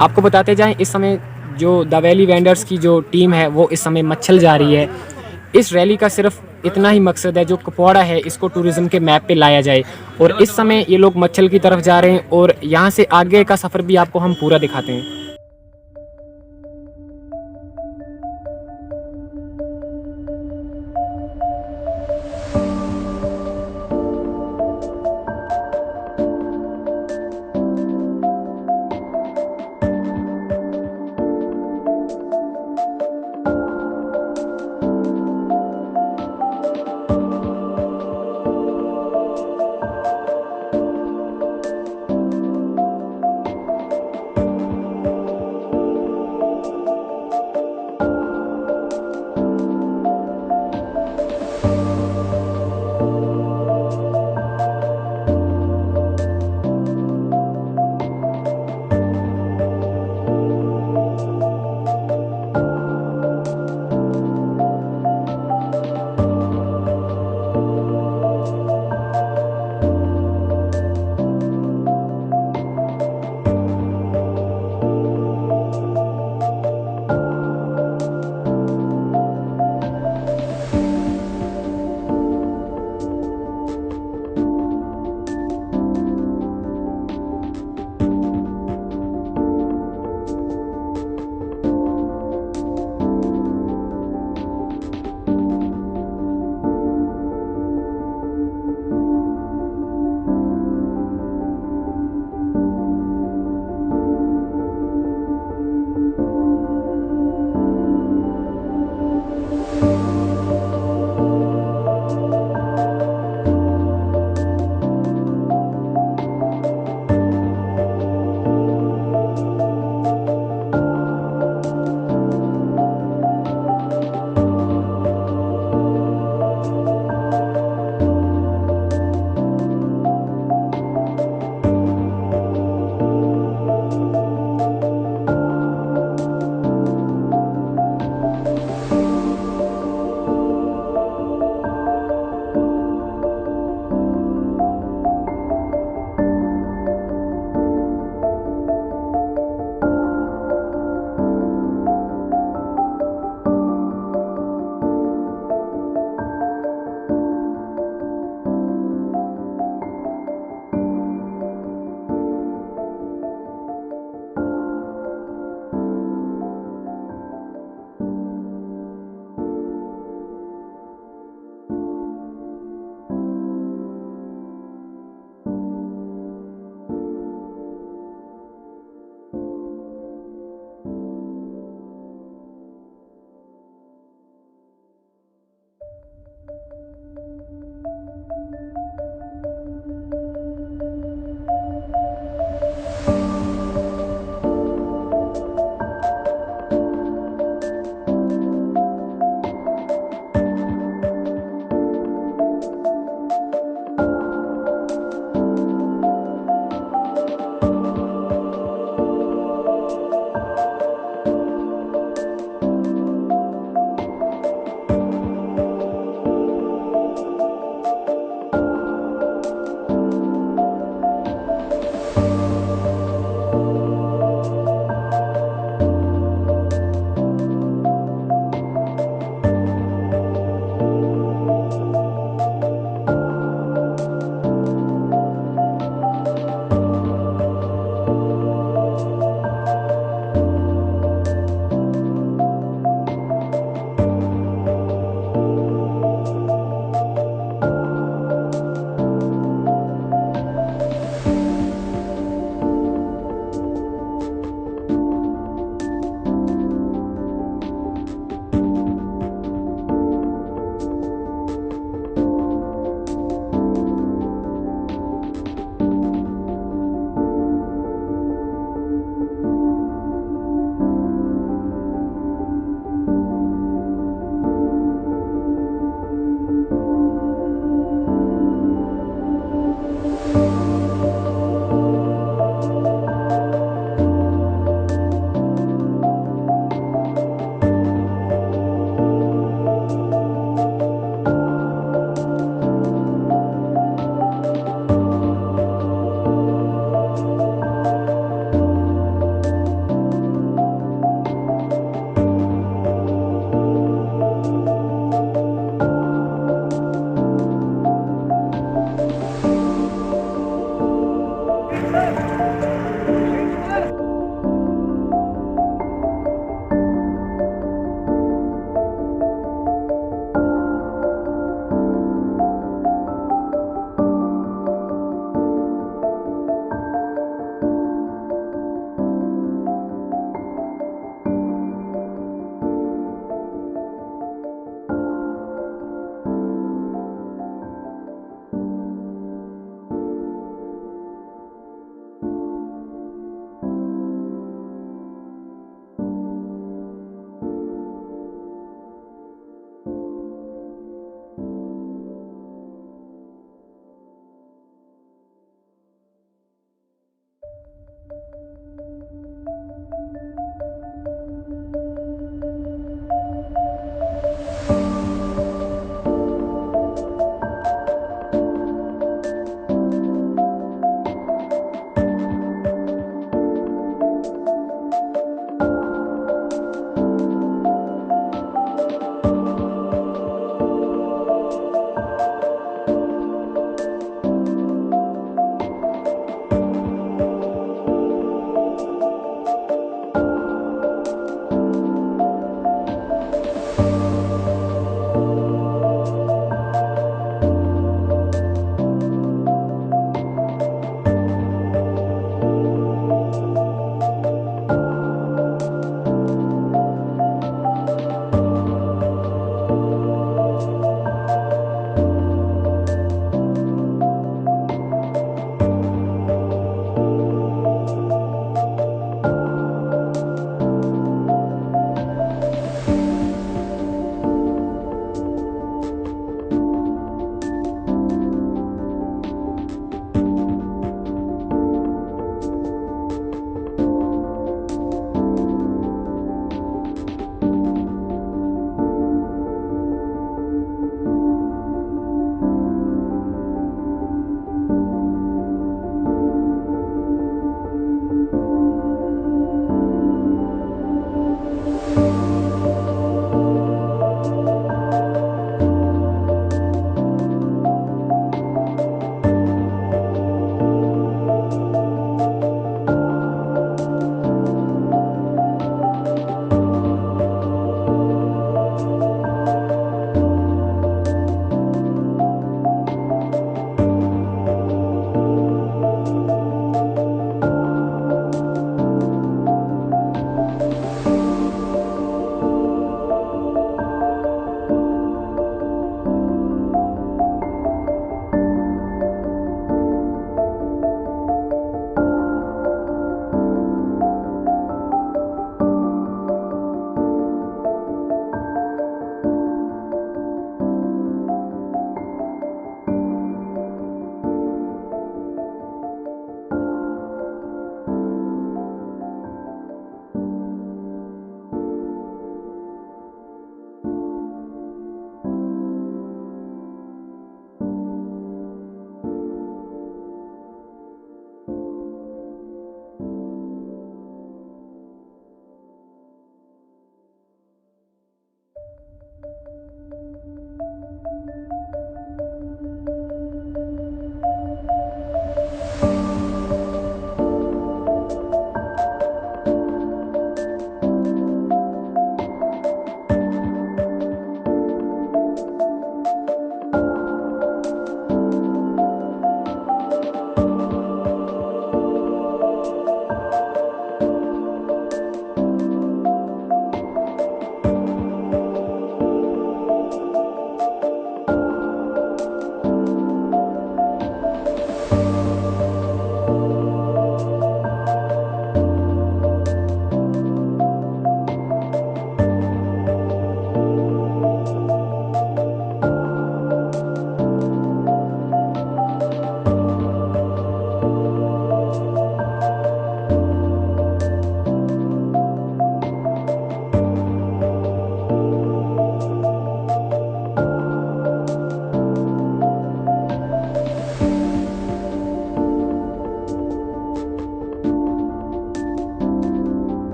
आपको बताते जाएं, इस समय जो द वैली वेंडर्स की जो टीम है वो इस समय मच्छल जा रही है। इस रैली का सिर्फ इतना ही मकसद है, जो कुपवाड़ा है इसको टूरिज्म के मैप पे लाया जाए। और इस समय ये लोग मच्छल की तरफ जा रहे हैं और यहाँ से आगे का सफ़र भी आपको हम पूरा दिखाते हैं।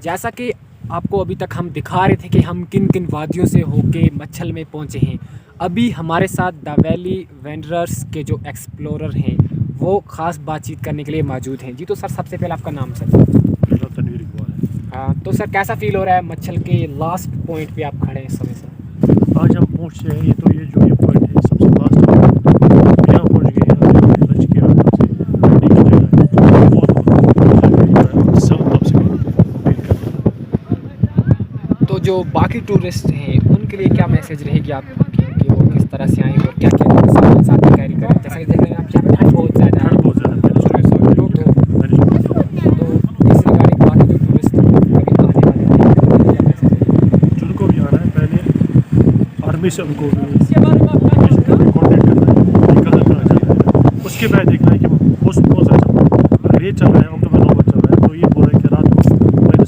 जैसा कि आपको अभी तक हम दिखा रहे थे कि हम किन किन वादियों से होके मच्छल में पहुंचे हैं, अभी हमारे साथ द वैली वेंडरर्स के जो एक्सप्लोरर हैं वो ख़ास बातचीत करने के लिए मौजूद हैं। जी तो सर, सबसे पहले आपका नाम सर? मेरा तनवीर इकबाल है। तो सर, कैसा फील हो रहा है मच्छल के लास्ट पॉइंट पे आप खड़े हैं इस समय सर? आज हम पहुँचे हैं, ये जो ये पॉइंट है सबसे लास्ट पॉइंट, यहाँ पहुँच गए हैं। यहाँ पे लंच किया यहाँ से नेक्स्ट जगह है, बहुत सब आपसे वेट कर रहे हैं। तो जो बाकी टूरिस्ट हैं उनके लिए क्या मैसेज रहेगी आपकी कि वो किस तरह से आएँ और क्या क्या सामान साथ में कैरी करें? जैसा कि देख रहे हैं आप, यहाँ पे ठंड बहुत ज़्यादा है। ठंड बहुत ज़्यादा है, तो इस रिगार्डिंग बाकी जो टूरिस्ट कभी आने वाले हैं क्या मैसेज रहेगी? जिनको भी आना है पहले आर्मी से उनको कॉन्टेक्ट करना है, निकलना करना है, उसके बाद देखना है कि मौसम कौन सा चल रहा है। अगर ये चल रहा है, अक्टूबर नवंबर चल रहा है, तो ये बोल रहे हैं कि रात को -1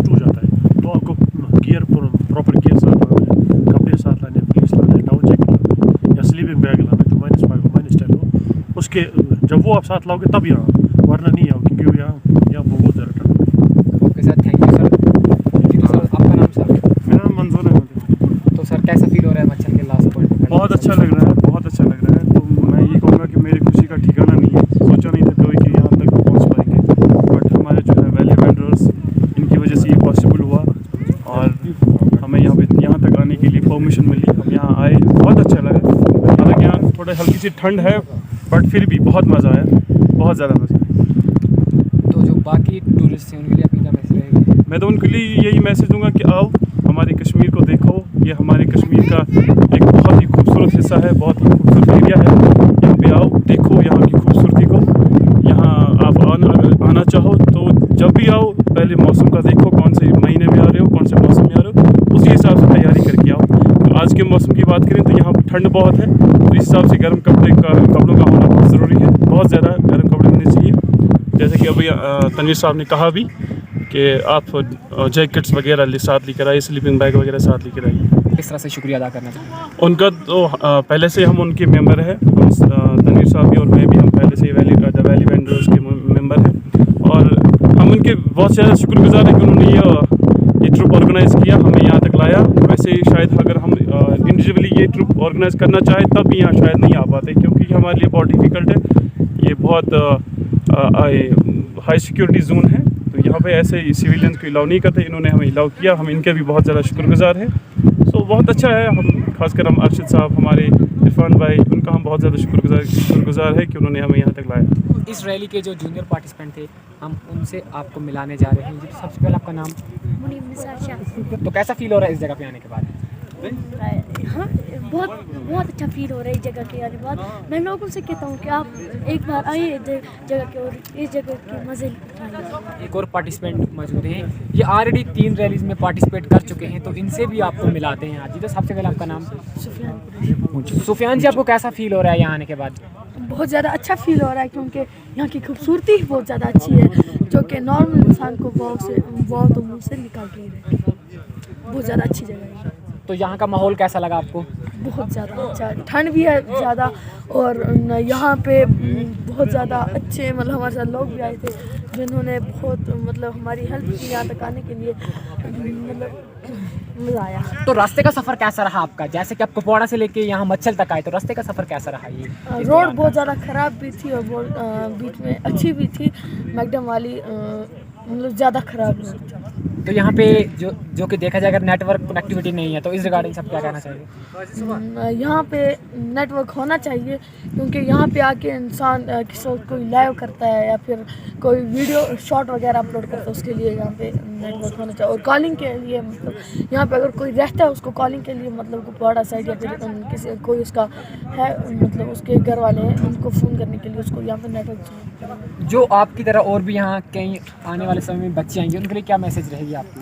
-2 जाता है, तो आपको गियर प्रॉपर गियर साथ लाना है, कपड़े साथ लाने, फ्लीस लाना है, डाउन जैकेट लाना है या स्लीपिंग बैग लाना है जो -5 हो -10 हो। उसके जब वो आप साथ लाओगे तब यहाँ, वरना नहीं आओ, क्योंकि यहाँ बहुत ज़्यादा ठंड है। Okay sir, thank you sir. जी तो सर, आपका नाम सर? मेरा नाम मंजूर है। तो सर, कैसा फील हो रहा है मच्छल के लास्ट पॉइंट पे? बहुत अच्छा लग रहा है, बहुत अच्छा लग रहा है। तो मैं ये कहूँगा कि मेरी खुशी का ठिकाना नहीं है। सोचा नहीं था कभी कि यहाँ तक पहुँच पाएंगे, बट हमारे जो है वैली वेंडर्स, इनकी वजह से ये पॉसिबल हुआ और हमें यहाँ तक आने के लिए परमिशन मिली। हम यहाँ आए, बहुत अच्छा लगा। हालांकि यहाँ थोड़ा हल्की सी ठंड है, बट फिर भी बहुत मज़ा आया, बहुत ज़्यादा मज़ा आया। तो जो बाकी टूरिस्ट हैं उनके लिए आपकी क्या मैसेज रहेगी? मैं तो उनके लिए यही मैसेज दूंगा कि आओ, हमारे कश्मीर को देखो। ये हमारे कश्मीर का एक बहुत ही खूबसूरत हिस्सा है, बहुत ही खूबसूरत एरिया है। यहाँ पे आओ, देखो यहाँ की खूबसूरती को। यहाँ आप आना चाहो तो जब भी आओ, पहले मौसम का देखो, कौन से महीने में आ रहे हो, कौन से मौसम में आ रहे हो, उसी हिसाब से तैयारी करके आओ। तो आज के मौसम की बात करें तो यहाँ ठंड बहुत है, तो इस हिसाब से गर्म कपड़ों का होना बहुत ज़रूरी है। बहुत ज़्यादा गर्म कपड़े होने चाहिए। जैसे कि अभी तनवीर साहब ने कहा भी कि आप जैकेट्स वगैरह साथ लेकर आइए, स्लीपिंग बैग वगैरह साथ लेकर आइए। किस तरह से शुक्रिया अदा करना चाहिए? उनका तो पहले से हम उनके मेंबर हैं, तनवीर साहब भी और मैं भी, हम पहले से द वैली वेंडर्स के मेंबर हैं और हम उनके बहुत ज़्यादा शुक्रगुजार हैं कि उन्होंने ये ट्रिप ऑर्गेनाइज़ किया, हमें यहाँ तक लाया। वैसे शायद अगर हम इंडिविजुअली ये ट्रिप ऑर्गेनाइज़ करना चाहें तब भी यहाँ शायद नहीं आ पाते, क्योंकि हमारे लिए बहुत डिफ़िकल्ट है। ये बहुत हाई सिक्योरिटी जोन है, तो यहाँ पे ऐसे सिविलियंस को अलाउ नहीं करते। इन्होंने हमें अलाउ किया, हम इनके भी बहुत ज़्यादा शुक्रगुजार हैं। सो बहुत अच्छा है। हम खासकर हम अरशद साहब, हमारे इरफान भाई, उनका हम बहुत ज़्यादा शुक्रगुजार है कि उन्होंने हमें यहाँ तक लाया। इस रैली के जो जूनियर पार्टिसिपेंट थे, हम उनसे आपको मिलाने जा रहे हैं। जी, तो सबसे पहले आपका नाम? मुनीब निसार शाह। तो कैसा फील हो रहा है इस जगह पे आने के बाद? हाँ, बहुत अच्छा फील हो रहा है इस जगह के आने के बाद। मैं लोगों से कहता हूँ कि आप एक बार आइए जगह के और इस जगह के मज़े उठाइए। एक और पार्टिसिपेंट मौजूद हैं, ये ऑलरेडी 3 रैलीज में पार्टिसिपेट कर चुके हैं, तो इनसे भी आपको मिलाते हैं आज। जी तो सबसे पहले आपका नाम? सुफियान। सुफियान जी, आपको कैसा फील हो रहा है यहाँ आने के बाद? बहुत ज़्यादा अच्छा फील हो रहा है, क्योंकि यहाँ की खूबसूरती बहुत ज़्यादा अच्छी है, जो कि नॉर्मल इंसान को बहुत तो मुँह से निकाल के ही रहती है। बहुत ज़्यादा अच्छी जगह है। तो यहाँ का माहौल कैसा लगा आपको? बहुत ज़्यादा अच्छा, ठंड भी है ज़्यादा, और यहाँ पे बहुत ज़्यादा अच्छे मतलब हमारे साथ लोग भी आए थे, जिन्होंने बहुत मतलब हमारी हेल्प की यहाँ तक आने के लिए। मतलब मज़ा आया। तो रास्ते का सफ़र कैसा रहा आपका? जैसे कि आप कुपवाड़ा से लेके यहाँ मच्छल तक आए, तो रास्ते का सफ़र कैसा रहा? ये रोड बहुत ज़्यादा ख़राब भी थी और बीच में अच्छी भी थी, मैकडम वाली मतलब ज़्यादा ख़राब नहीं थी। तो यहाँ पे जो कि देखा जाए, अगर नेटवर्क कनेक्टिविटी नहीं है, तो इस रिगार्डिंग सब क्या कहना चाहिए? यहाँ पे नेटवर्क होना चाहिए, क्योंकि यहाँ पे आके इंसान किसी कोई लाइव करता है या फिर कोई वीडियो शॉट वगैरह अपलोड करता है, उसके लिए यहाँ पे नेटवर्क होना चाहिए। और कॉलिंग के लिए मतलब यहाँ पे अगर कोई रहता है, उसको कॉलिंग के लिए मतलब कुपवाड़ा साइड या फिर किसी कोई उसका है मतलब उसके घर वाले हैं, उनको फ़ोन करने के लिए उसको यहाँ पे नेटवर्क चाहिए। जो आपकी तरह और भी यहाँ कहीं आने वाले समय में बच्चे आएंगे, उनके लिए क्या मैसेज रहेगी आपकी?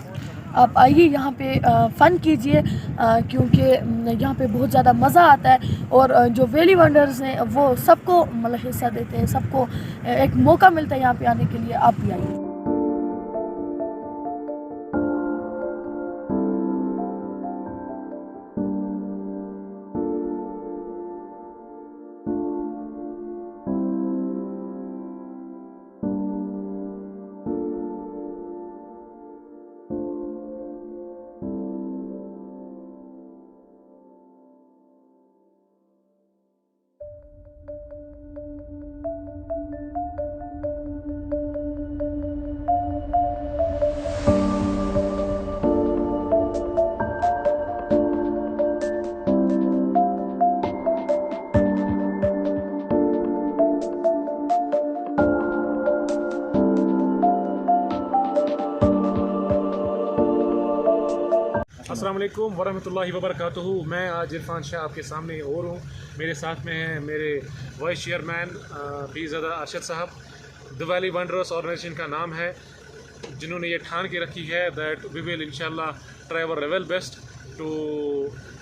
आप आइए यहाँ पे फ़न कीजिए, क्योंकि यहाँ पे बहुत ज़्यादा मज़ा आता है। और जो वैली वंडर्स हैं वो सबको मतलब हिस्सा देते हैं, सबको एक मौका मिलता है यहाँ पे आने के लिए। आप भी आइए। अस्सलाम वालेकुम वरहमतुल्लाहि वबरकातुहू। मैं आज इरफान शाह आपके सामने और हूँ। मेरे साथ में हैं मेरे वाइस चेयरमैन पीरज़ादा अरशद साहब। द वैली वंडर्स ऑर्गेनाइजेशन का नाम है, जिन्होंने ये ठान के रखी है दैट वी विल इंशाल्लाह try our level best to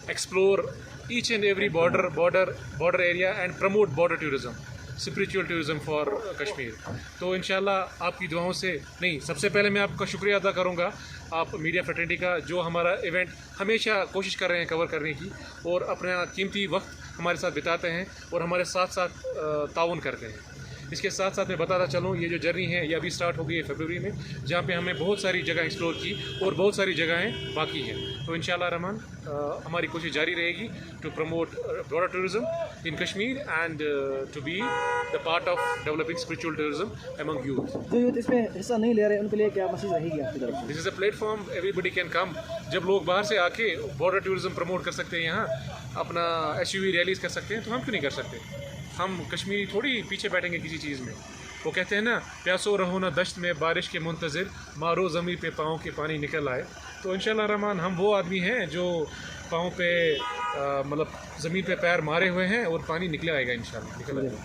explore each and every border area and promote border tourism, spiritual tourism for Kashmir. तो इंशाल्लाह आपकी दुआओं से नहीं, सबसे पहले मैं आपका शुक्रिया अदा करूँगा आप मीडिया फ्रेटर्निटी का, जो हमारा इवेंट हमेशा कोशिश कर रहे हैं कवर करने की और अपना कीमती वक्त हमारे साथ बिताते हैं और हमारे साथ साथ ताउन करते हैं। इसके साथ साथ मैं बताता चलूँ, ये जो जर्नी है ये अभी स्टार्ट हो गई है फरवरी में, जहाँ पे हमने बहुत सारी जगह एक्सप्लोर की और बहुत सारी जगहें बाकी हैं। तो इंशाल्लाह रहमान हमारी कोशिश जारी रहेगी to promote broader tourism in Kashmir and to be the part of developing spiritual tourism among youth. जो यूथ इसमें हिस्सा नहीं ले रहे उनके लिए क्या मैसेज रहेगी आपकी तरफ से? This is a platform everybody can come. जब लोग बाहर से आके बॉर्डर टूरिज़म प्रमोट कर सकते हैं, यहाँ अपना SUV रैलीज कर सकते हैं, तो हम क्यों नहीं कर सकते? हम कश्मीरी थोड़ी पीछे बैठेंगे किसी चीज़ में। वो कहते हैं ना, प्यासो रहो ना दश्त में बारिश के मुंतज़िर, मारो ज़मीन पे पाँव के पानी निकल आए। तो इंशाल्लाह रहमान हम वो आदमी हैं जो पाँव पे मतलब ज़मीन पे पैर मारे हुए हैं और पानी निकल आएगा इंशाल्लाह, निकल आएगा।